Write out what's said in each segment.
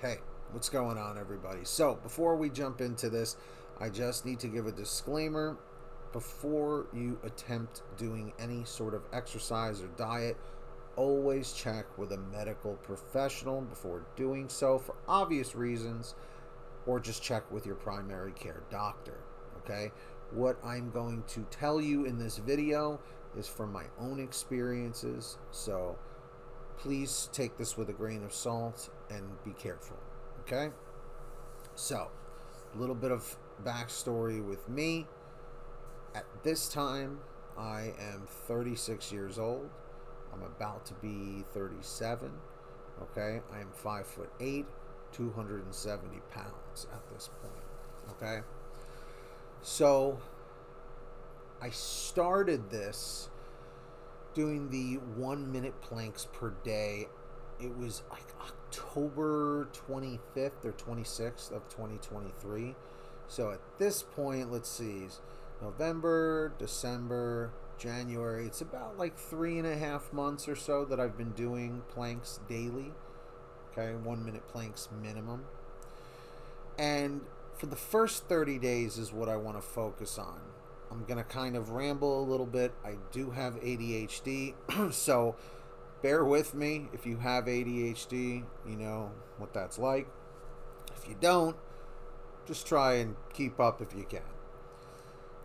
Hey, what's going on, everybody? So, before we jump into this, I just need to give a disclaimer. Before you attempt doing any sort of exercise or diet, always check with a medical professional before doing so for obvious reasons, or just check with your primary care doctor. Okay? What I'm going to tell you in this video is from my own experiences, so please take this with a grain of salt and be careful. Okay? So, a little bit of backstory with me. At this time, I am 36 years old. I'm about to be 37. Okay? I am 5'8", 270 pounds at this point. Okay? So, I started this doing the 1 minute planks per day. It was like October 25th or 26th of 2023. So at this point, let's see, November, December, January. It's about like 3.5 months or so that I've been doing planks daily. Okay, 1 minute planks minimum. And for the first 30 days is what I want to focus on. I'm going to kind of ramble a little bit. I do have ADHD, so bear with me. If you have ADHD, you know what that's like. If you don't, just try and keep up if you can.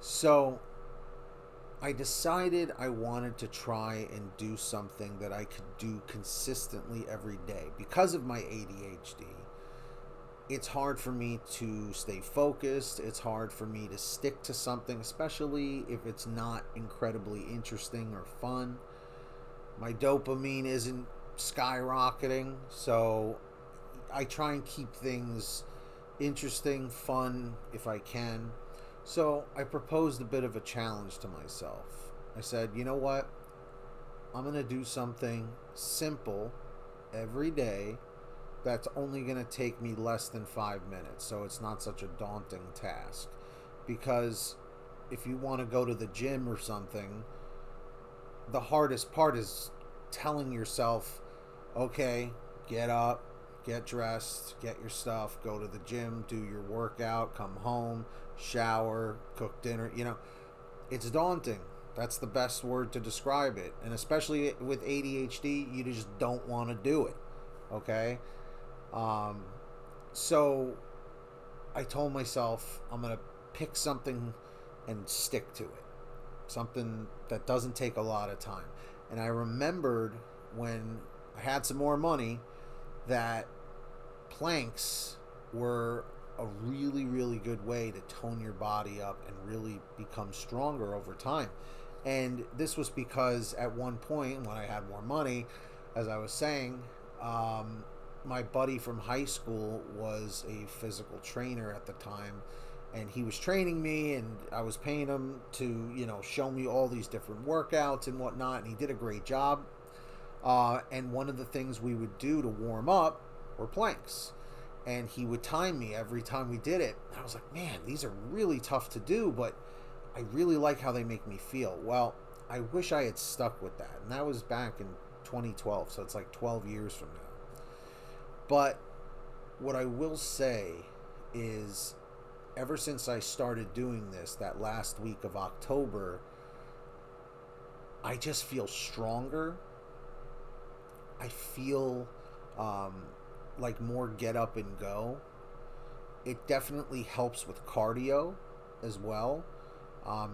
So I decided I wanted to try and do something that I could do consistently every day. Because of my ADHD, it's hard for me to stay focused. It's hard for me to stick to something, especially if it's not incredibly interesting or fun. My dopamine isn't skyrocketing, so I try and keep things interesting, fun if I can. So I proposed a bit of a challenge to myself. I said, you know what? I'm going to do something simple every day that's only going to take me less than 5 minutes, so it's not such a daunting task. Because if you want to go to the gym or something, the hardest part is telling yourself, okay, get up, get dressed, get your stuff, go to the gym, do your workout, come home, shower, cook dinner. It's daunting. That's the best word to describe it. And especially with ADHD, you just don't want to do it. Okay? Um, so I told myself I'm going to pick something and stick to it. Something that doesn't take a lot of time. And I remembered when I had some more money that planks were a really, really good way to tone your body up and really become stronger over time. And this was because at one point when I had more money, as I was saying, my buddy from high school was a physical trainer at the time, and he was training me, and I was paying him to show me all these different workouts and whatnot, and he did a great job. And one of the things we would do to warm up were planks, and he would time me every time we did it. And I was like, man, these are really tough to do, but I really like how they make me feel. Well, I wish I had stuck with that, and that was back in 2012, so it's like 12 years from now. But what I will say is, ever since I started doing this, that last week of October, I just feel stronger. I feel like more get up and go. It definitely helps with cardio as well,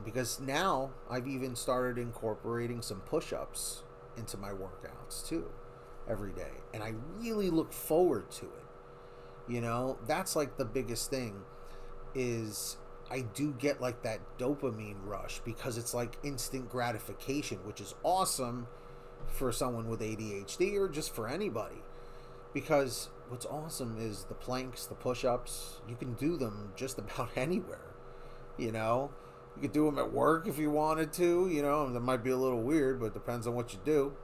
because now I've even started incorporating some push-ups into my workouts too every day, and I really look forward to it. That's like the biggest thing, is I do get like that dopamine rush because it's like instant gratification, which is awesome for someone with ADHD or just for anybody. Because what's awesome is the planks, the push-ups, you can do them just about anywhere. You could do them at work if you wanted to. That might be a little weird, but it depends on what you do.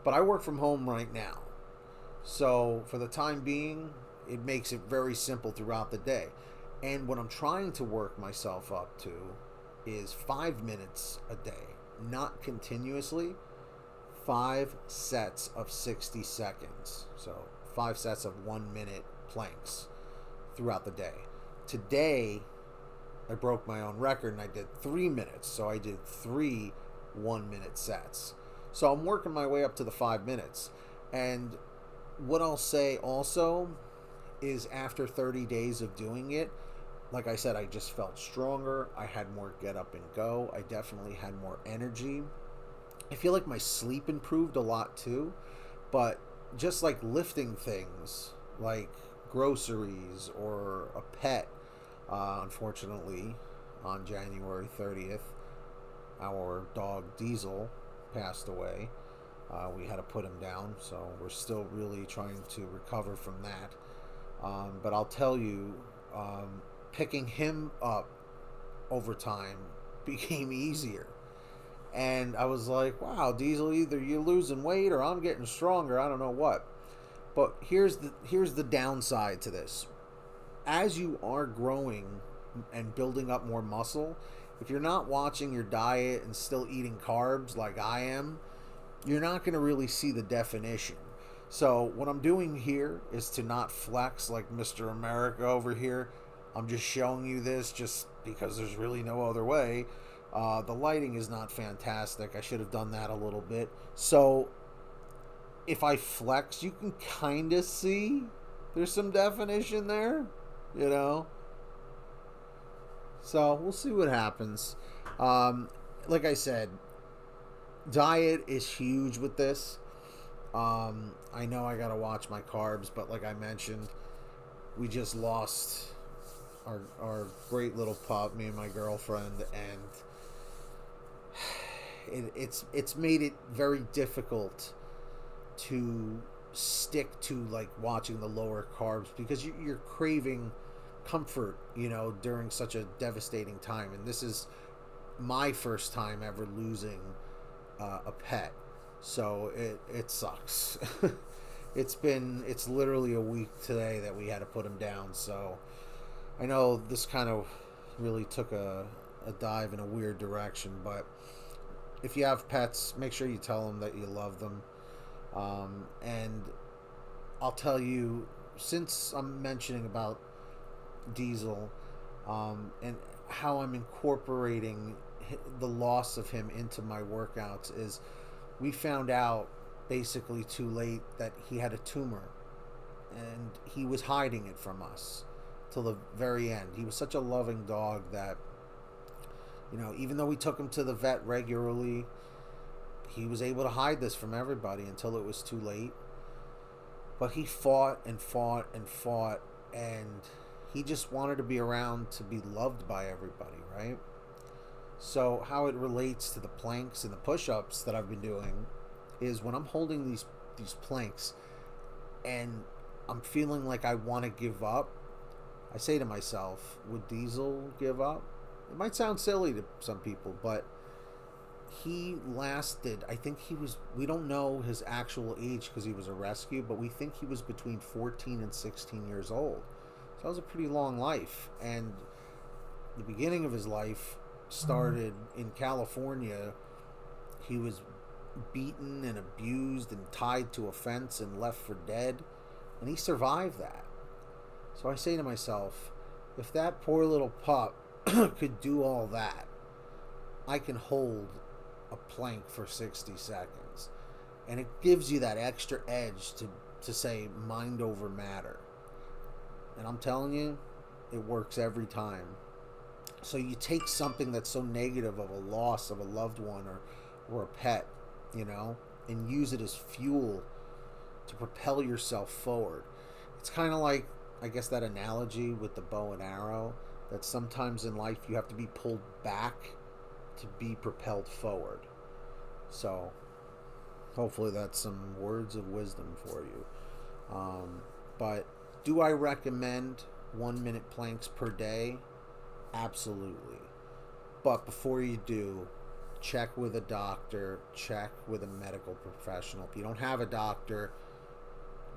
But I work from home right now, so for the time being, it makes it very simple throughout the day. And what I'm trying to work myself up to is 5 minutes a day, not continuously, 5 sets of 60 seconds. So 5 sets of 1 minute planks throughout the day. Today, I broke my own record and I did 3 minutes. So I did 3 1 minute sets. So I'm working my way up to the 5 minutes. And what I'll say also is after 30 days of doing it, like I said, I just felt stronger. I had more get up and go. I definitely had more energy. I feel like my sleep improved a lot too. But just like lifting things like groceries or a pet, unfortunately, on January 30th, our dog Diesel passed away. We had to put him down, so we're still really trying to recover from that. But I'll tell you, picking him up over time became easier. And I was like, wow, Diesel, either you're losing weight or I'm getting stronger. I don't know what. But here's the downside to this. As you are growing and building up more muscle, if you're not watching your diet and still eating carbs like I am, you're not going to really see the definition. So what I'm doing here is to not flex like Mr. America over here. I'm just showing you this just because there's really no other way. The lighting is not fantastic. I should have done that a little bit. So if I flex, you can kind of see there's some definition there, you know. So we'll see what happens. Like I said, diet is huge with this. I know I gotta watch my carbs, but like I mentioned, we just lost our great little pup, me and my girlfriend, and it's made it very difficult to stick to like watching the lower carbs because you're craving comfort, during such a devastating time. And this is my first time ever losing a pet, so it sucks. It's literally a week today that we had to put him down. So I know this kind of really took a dive in a weird direction, but if you have pets, make sure you tell them that you love them. And I'll tell you, since I'm mentioning about Diesel, and how I'm incorporating the loss of him into my workouts, is we found out basically too late that he had a tumor, and he was hiding it from us till the very end. He was such a loving dog that, even though we took him to the vet regularly, he was able to hide this from everybody until it was too late. But he fought and fought and fought, and he just wanted to be around to be loved by everybody, right? So how it relates to the planks and the push-ups that I've been doing is when I'm holding these planks and I'm feeling like I want to give up, I say to myself, would Diesel give up? It might sound silly to some people, but he lasted, I think we don't know his actual age because he was a rescue, but we think he was between 14 and 16 years old. So that was a pretty long life. And the beginning of his life started in California. He was beaten and abused and tied to a fence and left for dead. And he survived that. So I say to myself, if that poor little pup could do all that, I can hold a plank for 60 seconds. And it gives you that extra edge to say mind over matter. And I'm telling you, it works every time. So you take something that's so negative of a loss of a loved one or a pet, and use it as fuel to propel yourself forward. It's kind of like, I guess, that analogy with the bow and arrow, that sometimes in life you have to be pulled back to be propelled forward. So hopefully that's some words of wisdom for you. But do I recommend 1 minute planks per day? Absolutely. But before you do, check with a doctor, check with a medical professional. If you don't have a doctor,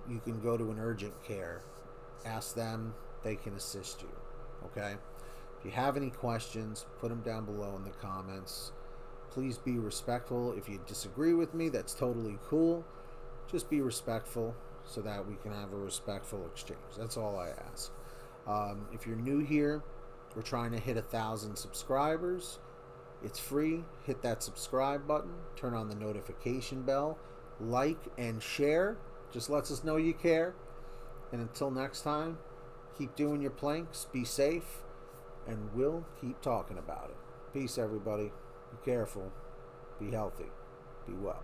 you can go to an urgent care. Ask them, they can assist you. Okay? If you have any questions, put them down below in the comments. Please be respectful. If you disagree with me, that's totally cool. Just be respectful. so that we can have a respectful exchange. That's all I ask. If you're new here, we're trying to hit 1,000 subscribers. It's free. Hit that subscribe button. Turn on the notification bell. Like and share. Just lets us know you care. And until next time, keep doing your planks. Be safe. And we'll keep talking about it. Peace, everybody. Be careful. Be healthy. Be well.